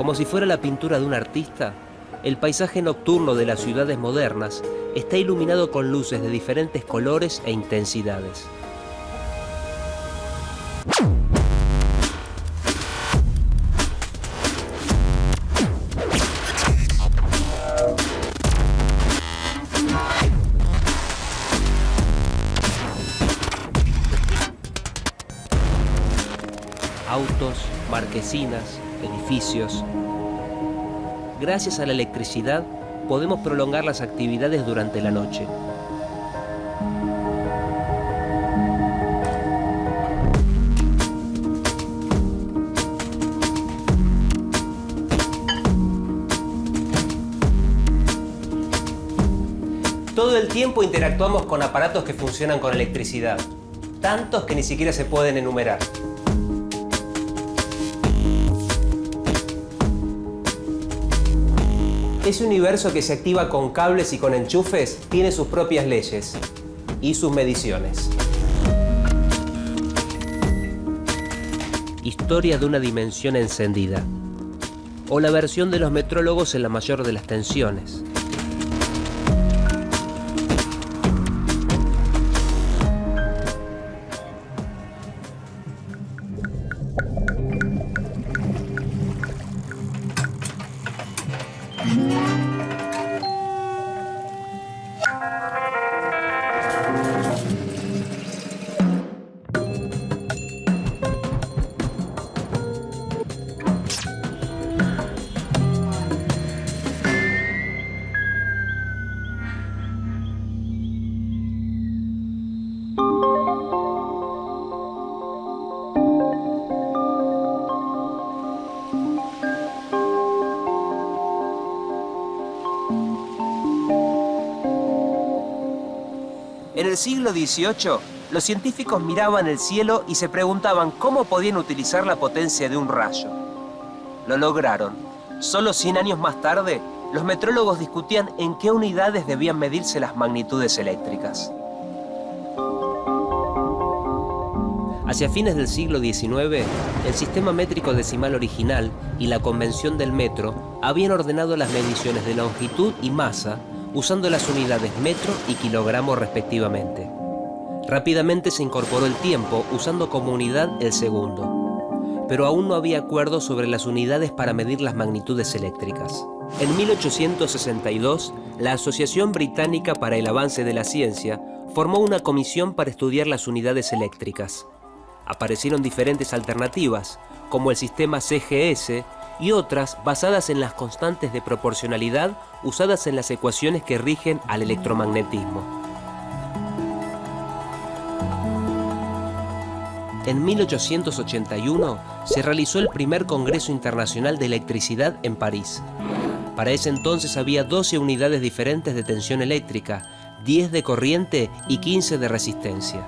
Como si fuera la pintura de un artista, el paisaje nocturno de las ciudades modernas está iluminado con luces de diferentes colores e intensidades. Autos, marquesinas, edificios. Gracias a la electricidad podemos prolongar las actividades durante la noche. Todo el tiempo interactuamos con aparatos que funcionan con electricidad, tantos que ni siquiera se pueden enumerar. Ese universo que se activa con cables y con enchufes tiene sus propias leyes y sus mediciones. Historia de una dimensión encendida. O la versión de los metrólogos en la mayor de las tensiones. En el siglo XVIII, los científicos miraban el cielo y se preguntaban cómo podían utilizar la potencia de un rayo. Lo lograron. Solo 100 años más tarde, los metrólogos discutían en qué unidades debían medirse las magnitudes eléctricas. Hacia fines del siglo XIX, el sistema métrico decimal original y la convención del metro habían ordenado las mediciones de longitud y masa usando las unidades metro y kilogramo respectivamente. Rápidamente se incorporó el tiempo usando como unidad el segundo, pero aún no había acuerdo sobre las unidades para medir las magnitudes eléctricas. En 1862, la Asociación Británica para el Avance de la Ciencia formó una comisión para estudiar las unidades eléctricas. Aparecieron diferentes alternativas, como el sistema CGS, y otras basadas en las constantes de proporcionalidad usadas en las ecuaciones que rigen al electromagnetismo. En 1881 se realizó el primer Congreso Internacional de Electricidad en París. Para ese entonces había 12 unidades diferentes de tensión eléctrica, 10 de corriente y 15 de resistencia.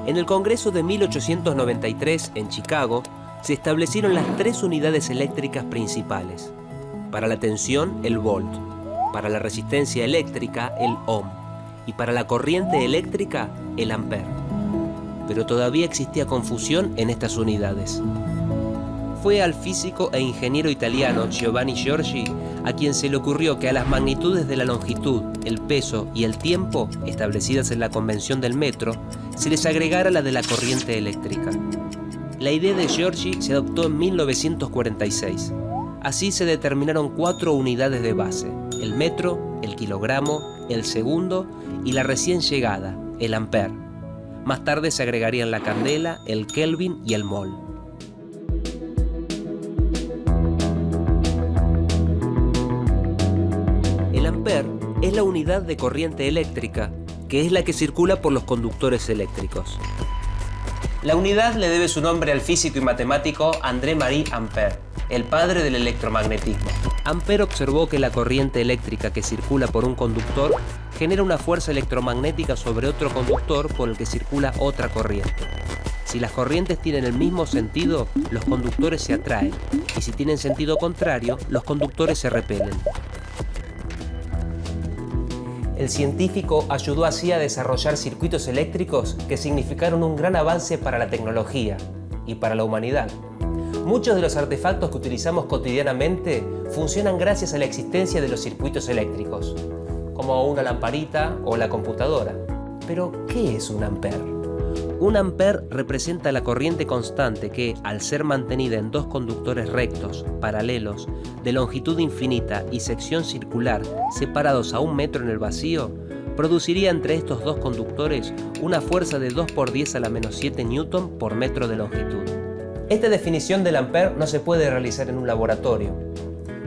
En el Congreso de 1893 en Chicago, se establecieron las 3 unidades eléctricas principales. Para la tensión, el volt. Para la resistencia eléctrica, el ohm. Y para la corriente eléctrica, el ampere. Pero todavía existía confusión en estas unidades. Fue al físico e ingeniero italiano Giovanni Giorgi a quien se le ocurrió que a las magnitudes de la longitud, el peso y el tiempo, establecidas en la convención del metro, se les agregara la de la corriente eléctrica. La idea de Giorgi se adoptó en 1946. Así se determinaron 4 unidades de base: el metro, el kilogramo, el segundo y la recién llegada, el ampere. Más tarde se agregarían la candela, el kelvin y el mol. El ampere es la unidad de corriente eléctrica, que es la que circula por los conductores eléctricos. La unidad le debe su nombre al físico y matemático André-Marie Ampère, el padre del electromagnetismo. Ampère observó que la corriente eléctrica que circula por un conductor genera una fuerza electromagnética sobre otro conductor por el que circula otra corriente. Si las corrientes tienen el mismo sentido, los conductores se atraen, y si tienen sentido contrario, los conductores se repelen. El científico ayudó así a desarrollar circuitos eléctricos que significaron un gran avance para la tecnología y para la humanidad. Muchos de los artefactos que utilizamos cotidianamente funcionan gracias a la existencia de los circuitos eléctricos, como una lamparita o la computadora. Pero, ¿qué es un ampere? Un ampere representa la corriente constante que, al ser mantenida en dos conductores rectos, paralelos, de longitud infinita y sección circular, separados a 1 metro en el vacío, produciría entre estos dos conductores una fuerza de 2 por 10 a la menos 7 newton por metro de longitud. Esta definición del ampere no se puede realizar en un laboratorio.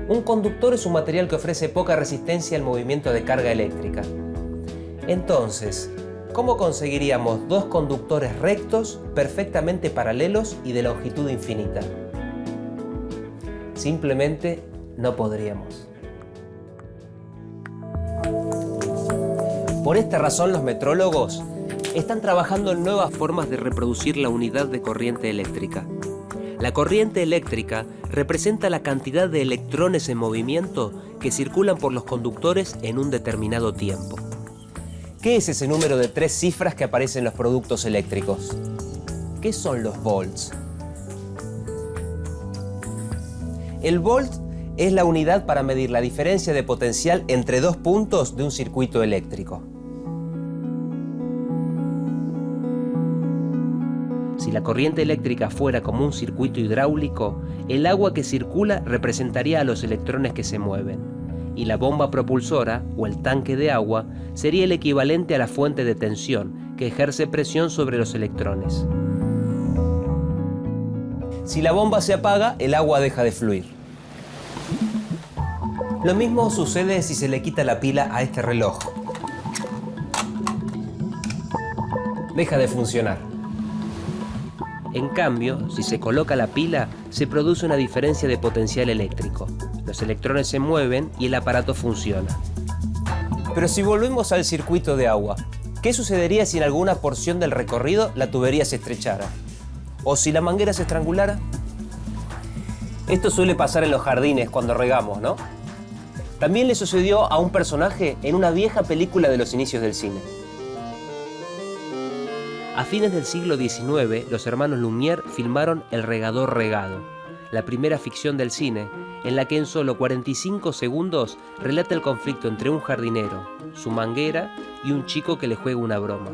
Un conductor es un material que ofrece poca resistencia al movimiento de carga eléctrica. Entonces, ¿cómo conseguiríamos dos conductores rectos, perfectamente paralelos y de longitud infinita? Simplemente no podríamos. Por esta razón, los metrólogos están trabajando en nuevas formas de reproducir la unidad de corriente eléctrica. La corriente eléctrica representa la cantidad de electrones en movimiento que circulan por los conductores en un determinado tiempo. ¿Qué es ese número de 3 cifras que aparece en los productos eléctricos? ¿Qué son los volts? El volt es la unidad para medir la diferencia de potencial entre dos puntos de un circuito eléctrico. Si la corriente eléctrica fuera como un circuito hidráulico, el agua que circula representaría a los electrones que se mueven, y la bomba propulsora, o el tanque de agua, sería el equivalente a la fuente de tensión, que ejerce presión sobre los electrones. Si la bomba se apaga, el agua deja de fluir. Lo mismo sucede si se le quita la pila a este reloj. Deja de funcionar. En cambio, si se coloca la pila, se produce una diferencia de potencial eléctrico. Los electrones se mueven y el aparato funciona. Pero si volvemos al circuito de agua, ¿qué sucedería si en alguna porción del recorrido la tubería se estrechara? ¿O si la manguera se estrangulara? Esto suele pasar en los jardines cuando regamos, ¿no? También le sucedió a un personaje en una vieja película de los inicios del cine. A fines del siglo XIX, los hermanos Lumière filmaron El regador regado, la primera ficción del cine, en la que en solo 45 segundos relata el conflicto entre un jardinero, su manguera y un chico que le juega una broma.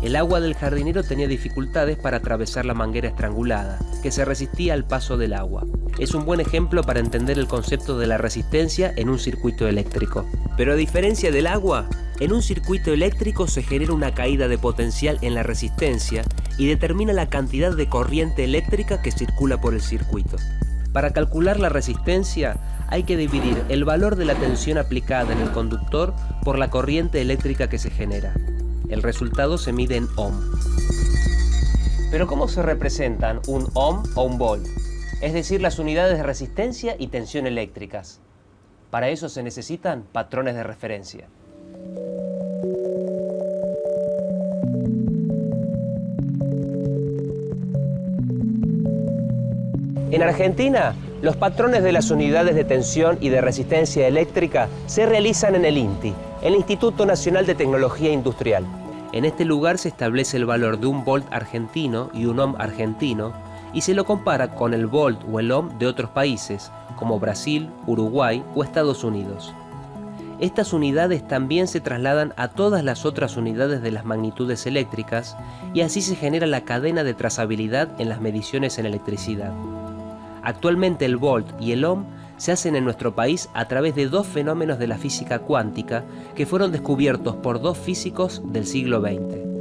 El agua del jardinero tenía dificultades para atravesar la manguera estrangulada, que se resistía al paso del agua. Es un buen ejemplo para entender el concepto de la resistencia en un circuito eléctrico. Pero a diferencia del agua, en un circuito eléctrico se genera una caída de potencial en la resistencia y determina la cantidad de corriente eléctrica que circula por el circuito. Para calcular la resistencia, hay que dividir el valor de la tensión aplicada en el conductor por la corriente eléctrica que se genera. El resultado se mide en ohm. Pero ¿cómo se representan un ohm o un volt? Es decir, las unidades de resistencia y tensión eléctricas. Para eso se necesitan patrones de referencia. En Argentina, los patrones de las unidades de tensión y de resistencia eléctrica se realizan en el INTI, el Instituto Nacional de Tecnología Industrial. En este lugar se establece el valor de un volt argentino y un ohm argentino y se lo compara con el volt o el ohm de otros países, como Brasil, Uruguay o Estados Unidos. Estas unidades también se trasladan a todas las otras unidades de las magnitudes eléctricas y así se genera la cadena de trazabilidad en las mediciones en electricidad. Actualmente el volt y el ohm se hacen en nuestro país a través de dos fenómenos de la física cuántica que fueron descubiertos por dos físicos del siglo XX.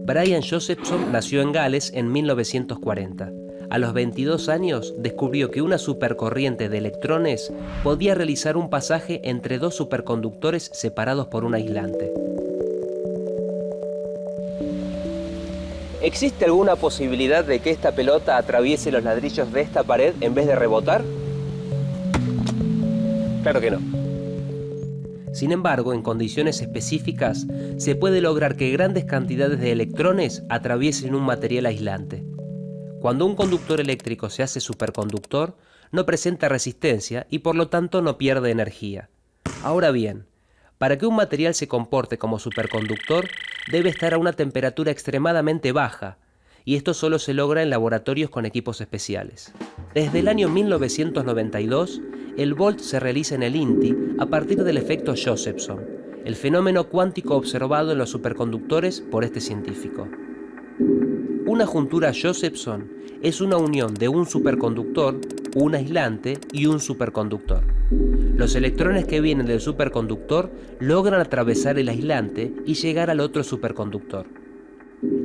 Brian Josephson nació en Gales en 1940. A los 22 años descubrió que una supercorriente de electrones podía realizar un pasaje entre dos superconductores separados por un aislante. ¿Existe alguna posibilidad de que esta pelota atraviese los ladrillos de esta pared en vez de rebotar? Claro que no. Sin embargo, en condiciones específicas, se puede lograr que grandes cantidades de electrones atraviesen un material aislante. Cuando un conductor eléctrico se hace superconductor, no presenta resistencia y por lo tanto no pierde energía. Ahora bien, para que un material se comporte como superconductor, debe estar a una temperatura extremadamente baja, y esto solo se logra en laboratorios con equipos especiales. Desde el año 1992, el volt se realiza en el INTI a partir del efecto Josephson, el fenómeno cuántico observado en los superconductores por este científico. Una juntura Josephson es una unión de un superconductor, un aislante y un superconductor. Los electrones que vienen del superconductor logran atravesar el aislante y llegar al otro superconductor.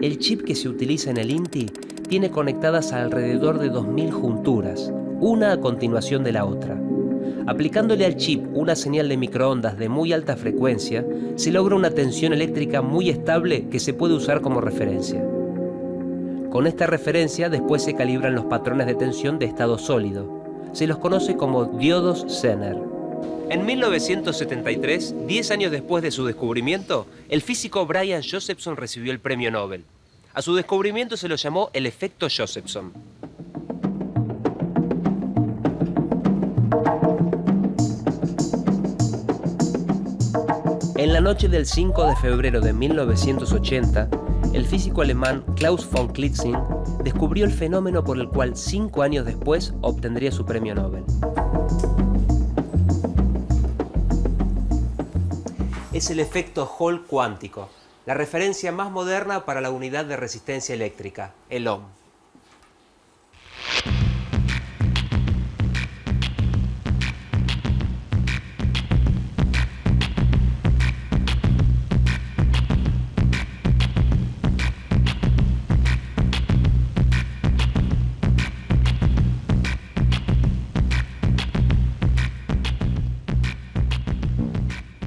El chip que se utiliza en el INTI tiene conectadas alrededor de 2000 junturas, una a continuación de la otra. Aplicándole al chip una señal de microondas de muy alta frecuencia, se logra una tensión eléctrica muy estable que se puede usar como referencia. Con esta referencia después se calibran los patrones de tensión de estado sólido. Se los conoce como diodos Zener. En 1973, 10 años después de su descubrimiento, el físico Brian Josephson recibió el premio Nobel. A su descubrimiento se lo llamó el efecto Josephson. En la noche del 5 de febrero de 1980, el físico alemán Klaus von Klitzing descubrió el fenómeno por el cual 5 años después obtendría su premio Nobel. Es el efecto Hall cuántico, la referencia más moderna para la unidad de resistencia eléctrica, el ohm.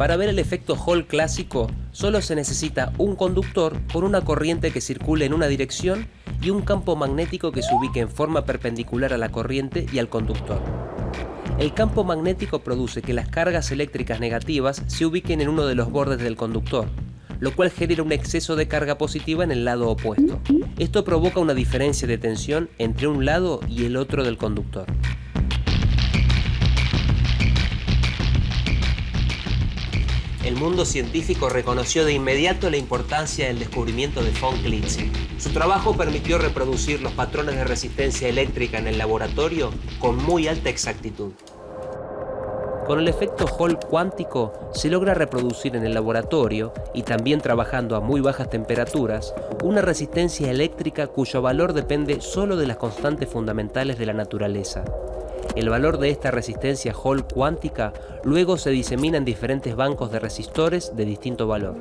Para ver el efecto Hall clásico, solo se necesita un conductor con una corriente que circule en una dirección y un campo magnético que se ubique en forma perpendicular a la corriente y al conductor. El campo magnético produce que las cargas eléctricas negativas se ubiquen en uno de los bordes del conductor, lo cual genera un exceso de carga positiva en el lado opuesto. Esto provoca una diferencia de tensión entre un lado y el otro del conductor. El mundo científico reconoció de inmediato la importancia del descubrimiento de von Klitzing. Su trabajo permitió reproducir los patrones de resistencia eléctrica en el laboratorio con muy alta exactitud. Con el efecto Hall cuántico se logra reproducir en el laboratorio, y también trabajando a muy bajas temperaturas, una resistencia eléctrica cuyo valor depende solo de las constantes fundamentales de la naturaleza. El valor de esta resistencia Hall cuántica luego se disemina en diferentes bancos de resistores de distinto valor.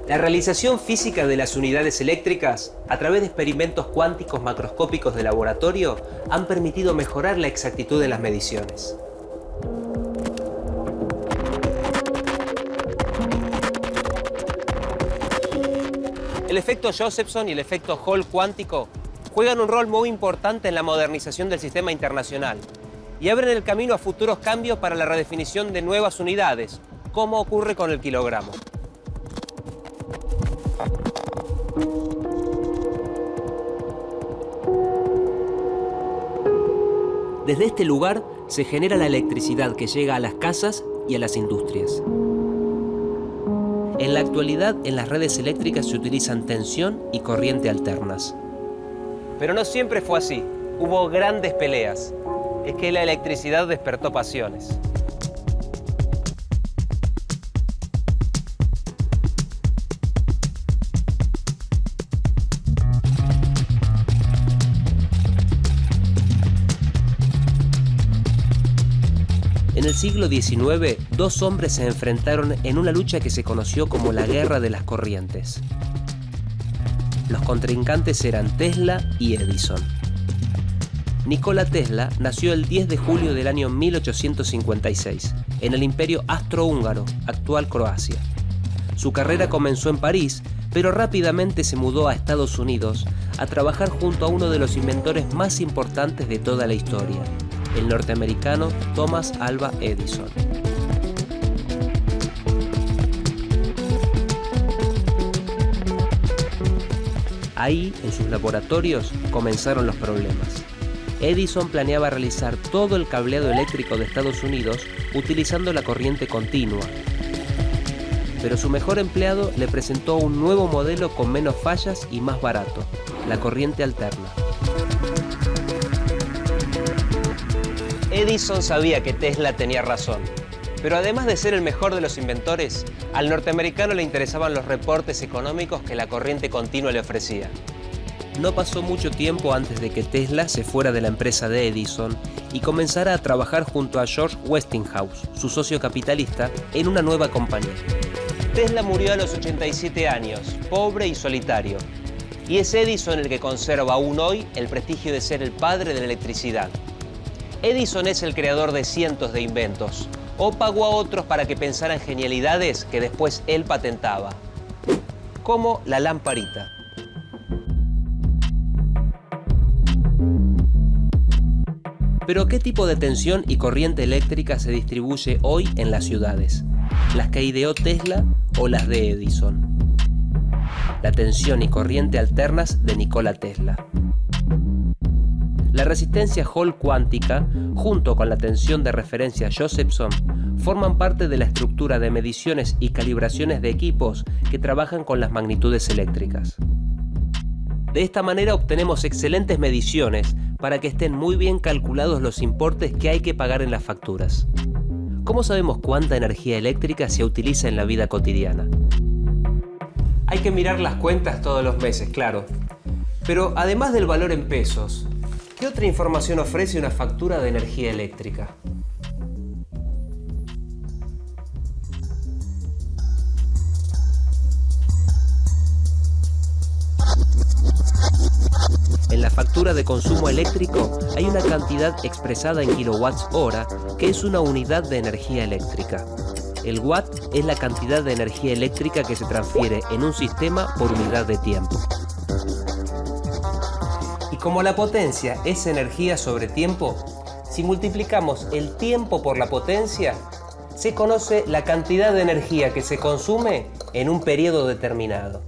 La realización física de las unidades eléctricas, a través de experimentos cuánticos macroscópicos de laboratorio, han permitido mejorar la exactitud de las mediciones. El efecto Josephson y el efecto Hall cuántico juegan un rol muy importante en la modernización del sistema internacional y abren el camino a futuros cambios para la redefinición de nuevas unidades, como ocurre con el kilogramo. Desde este lugar se genera la electricidad que llega a las casas y a las industrias. En la actualidad, en las redes eléctricas se utilizan tensión y corriente alternas. Pero no siempre fue así. Hubo grandes peleas. Es que la electricidad despertó pasiones. En el siglo XIX, dos hombres se enfrentaron en una lucha que se conoció como la Guerra de las Corrientes. Los contrincantes eran Tesla y Edison. Nikola Tesla nació el 10 de julio del año 1856, en el Imperio Austrohúngaro, actual Croacia. Su carrera comenzó en París, pero rápidamente se mudó a Estados Unidos a trabajar junto a uno de los inventores más importantes de toda la historia, el norteamericano Thomas Alva Edison. Ahí, en sus laboratorios, comenzaron los problemas. Edison planeaba realizar todo el cableado eléctrico de Estados Unidos utilizando la corriente continua. Pero su mejor empleado le presentó un nuevo modelo con menos fallas y más barato, la corriente alterna. Edison sabía que Tesla tenía razón, pero además de ser el mejor de los inventores, al norteamericano le interesaban los reportes económicos que la corriente continua le ofrecía. No pasó mucho tiempo antes de que Tesla se fuera de la empresa de Edison y comenzara a trabajar junto a George Westinghouse, su socio capitalista, en una nueva compañía. Tesla murió a los 87 años, pobre y solitario, y es Edison el que conserva aún hoy el prestigio de ser el padre de la electricidad. Edison es el creador de cientos de inventos, o pagó a otros para que pensaran genialidades que después él patentaba, como la lamparita. Pero ¿qué tipo de tensión y corriente eléctrica se distribuye hoy en las ciudades? ¿Las que ideó Tesla o las de Edison? La tensión y corriente alternas de Nikola Tesla. La resistencia Hall cuántica, junto con la tensión de referencia Josephson, forman parte de la estructura de mediciones y calibraciones de equipos que trabajan con las magnitudes eléctricas. De esta manera obtenemos excelentes mediciones para que estén muy bien calculados los importes que hay que pagar en las facturas. ¿Cómo sabemos cuánta energía eléctrica se utiliza en la vida cotidiana? Hay que mirar las cuentas todos los meses, claro. Pero además del valor en pesos, ¿qué otra información ofrece una factura de energía eléctrica? En la factura de consumo eléctrico hay una cantidad expresada en kilowatts-hora, que es una unidad de energía eléctrica. El watt es la cantidad de energía eléctrica que se transfiere en un sistema por unidad de tiempo. Y como la potencia es energía sobre tiempo, si multiplicamos el tiempo por la potencia, se conoce la cantidad de energía que se consume en un periodo determinado.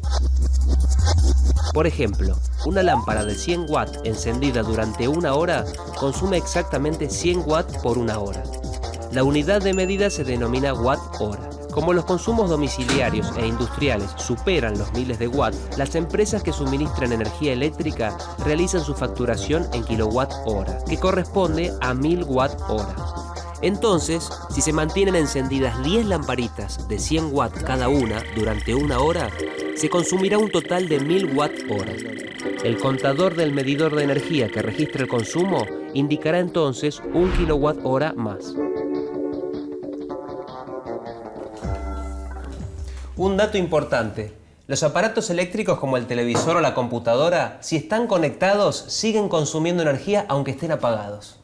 Por ejemplo, una lámpara de 100 watts encendida durante una hora consume exactamente 100 watts por una hora. La unidad de medida se denomina watt-hora. Como los consumos domiciliarios e industriales superan los miles de watts, las empresas que suministran energía eléctrica realizan su facturación en kilowatt-hora, que corresponde a 1000 watt-hora. Entonces, si se mantienen encendidas 10 lamparitas de 100 watts cada una durante una hora, se consumirá un total de 1000 watt-hora. El contador del medidor de energía que registra el consumo indicará entonces 1 kilowatt-hora más. Un dato importante: los aparatos eléctricos como el televisor o la computadora, si están conectados, siguen consumiendo energía aunque estén apagados.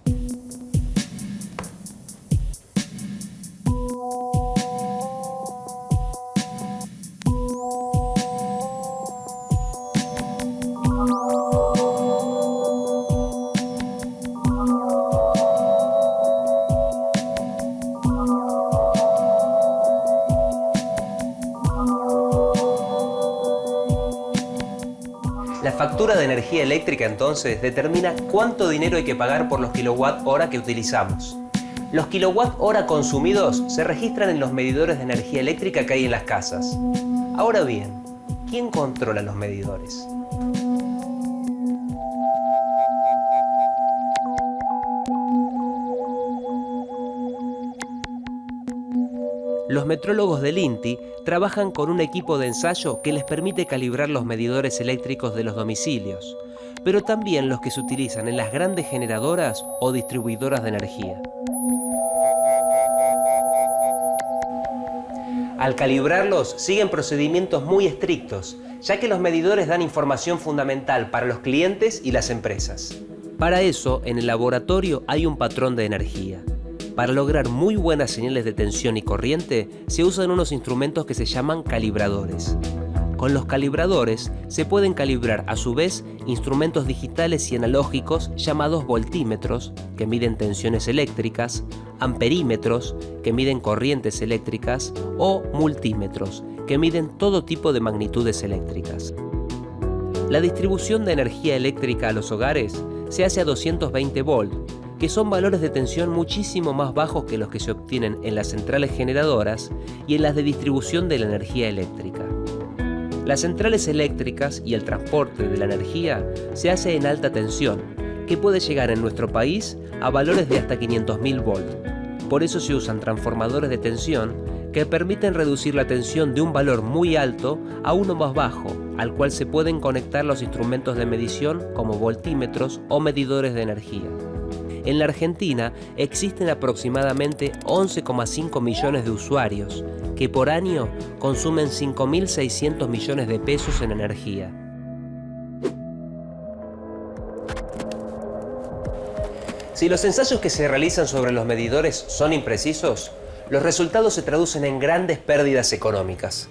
La factura de energía eléctrica entonces determina cuánto dinero hay que pagar por los kilowatt-hora que utilizamos. Los kilowatt-hora consumidos se registran en los medidores de energía eléctrica que hay en las casas. Ahora bien, ¿quién controla los medidores? Los metrólogos del INTI trabajan con un equipo de ensayo que les permite calibrar los medidores eléctricos de los domicilios, pero también los que se utilizan en las grandes generadoras o distribuidoras de energía. Al calibrarlos, siguen procedimientos muy estrictos, ya que los medidores dan información fundamental para los clientes y las empresas. Para eso, en el laboratorio hay un patrón de energía. Para lograr muy buenas señales de tensión y corriente, se usan unos instrumentos que se llaman calibradores. Con los calibradores se pueden calibrar a su vez instrumentos digitales y analógicos llamados voltímetros, que miden tensiones eléctricas, amperímetros, que miden corrientes eléctricas, o multímetros, que miden todo tipo de magnitudes eléctricas. La distribución de energía eléctrica a los hogares se hace a 220 volt, que son valores de tensión muchísimo más bajos que los que se obtienen en las centrales generadoras y en las de distribución de la energía eléctrica. Las centrales eléctricas y el transporte de la energía se hace en alta tensión, que puede llegar en nuestro país a valores de hasta 500.000 volt. Por eso se usan transformadores de tensión que permiten reducir la tensión de un valor muy alto a uno más bajo, al cual se pueden conectar los instrumentos de medición como voltímetros o medidores de energía. En la Argentina existen aproximadamente 11,5 millones de usuarios que por año consumen 5.600 millones de pesos en energía. Si los ensayos que se realizan sobre los medidores son imprecisos, los resultados se traducen en grandes pérdidas económicas.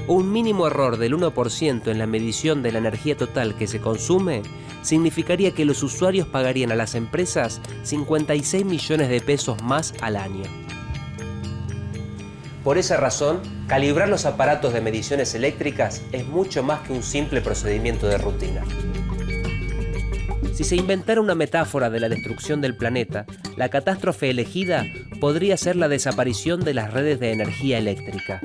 Un mínimo error del 1% en la medición de la energía total que se consume significaría que los usuarios pagarían a las empresas 56 millones de pesos más al año. Por esa razón, calibrar los aparatos de mediciones eléctricas es mucho más que un simple procedimiento de rutina. Si se inventara una metáfora de la destrucción del planeta, la catástrofe elegida podría ser la desaparición de las redes de energía eléctrica.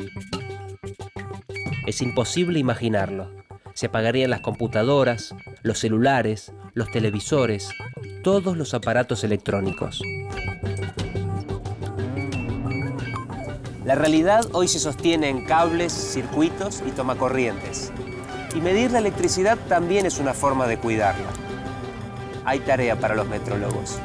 Es imposible imaginarlo. Se apagarían las computadoras, los celulares, los televisores, todos los aparatos electrónicos. La realidad hoy se sostiene en cables, circuitos y tomacorrientes. Y medir la electricidad también es una forma de cuidarla. Hay tarea para los metrólogos.